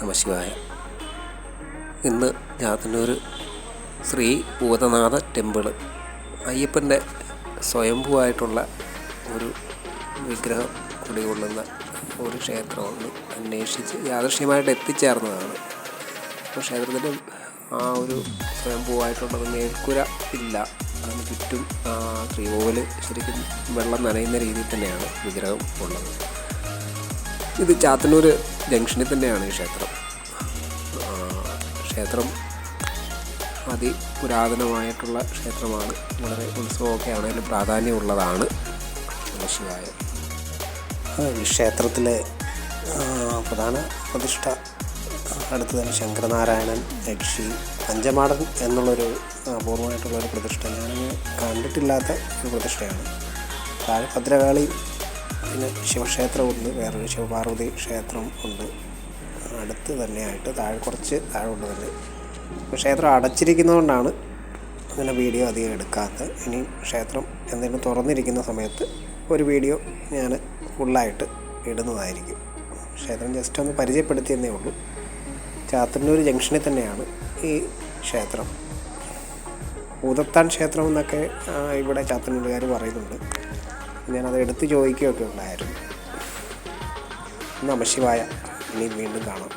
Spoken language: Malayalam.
നമശിവായ. ഇന്ന് ചാത്തന്നൂർ ശ്രീ ഭൂതനാഥ ടെമ്പിള് അയ്യപ്പൻ്റെ സ്വയംഭൂവായിട്ടുള്ള ഒരു വിഗ്രഹം കുടികൊള്ളുന്ന ഒരു ക്ഷേത്രമാണ്. അന്വേഷിച്ച് യാദൃശ്യമായിട്ട് എത്തിച്ചേർന്നതാണ്. അപ്പോൾ ക്ഷേത്രത്തിൻ്റെ ആ ഒരു സ്വയംഭൂവായിട്ടുള്ളത് മേൽക്കുര ഇല്ല. അതിന് ചുറ്റും ശ്രീകോവിൽ ശരിക്കും വെള്ളം നനയുന്ന രീതിയിൽ തന്നെയാണ് വിഗ്രഹം ഉള്ളത്. ഇത് ചാത്തന്നൂർ ജംഗ്ഷനിൽ തന്നെയാണ് ഈ ക്ഷേത്രം. ക്ഷേത്രം അതിപുരാതനമായിട്ടുള്ള ക്ഷേത്രമാണ്. വളരെ ഉത്സവമൊക്കെ ആണെങ്കിലും പ്രാധാന്യമുള്ളതാണ്. ശിവായ. ഈ ക്ഷേത്രത്തിലെ പ്രധാന പ്രതിഷ്ഠ അടുത്ത് തന്നെ ശങ്കരനാരായണൻ, യക്ഷി, പഞ്ചമാടൻ എന്നുള്ളൊരു അപൂർവമായിട്ടുള്ളൊരു പ്രതിഷ്ഠ. ഞാനങ്ങനെ കണ്ടിട്ടില്ലാത്ത ഒരു പ്രതിഷ്ഠയാണ്. താഴെ ഭദ്രകാളി, പിന്നെ ശിവക്ഷേത്രമുണ്ട്, വേറൊരു ശിവപാർവതി ക്ഷേത്രം ഉണ്ട് അടുത്ത് തന്നെയായിട്ട്. കുറച്ച് താഴോട്ട് തന്നെ. ക്ഷേത്രം അടച്ചിരിക്കുന്നതുകൊണ്ടാണ് അങ്ങനെ വീഡിയോ അധികം എടുക്കാത്തത്. ഇനി ക്ഷേത്രം എന്തെങ്കിലും തുറന്നിരിക്കുന്ന സമയത്ത് ഒരു വീഡിയോ ഞാൻ ഫുള്ളായിട്ട് ഇടുന്നതായിരിക്കും. ക്ഷേത്രം ജസ്റ്റ് ഒന്ന് പരിചയപ്പെടുത്തിയെന്നേ ഉള്ളൂ. ചാത്തന്നൂർ ജംഗ്ഷനിൽ തന്നെയാണ് ഈ ക്ഷേത്രം. ഭൂതത്താൻ ക്ഷേത്രം എന്നൊക്കെ ഇവിടെ ചാത്തന്നൂരുകാർ പറയുന്നുണ്ട്. ഞാനത് എടുത്ത് ചോദിക്കുകയൊക്കെ ഉണ്ടായിരുന്നു. നമശിവായ. ഇനി വീണ്ടും കാണാം.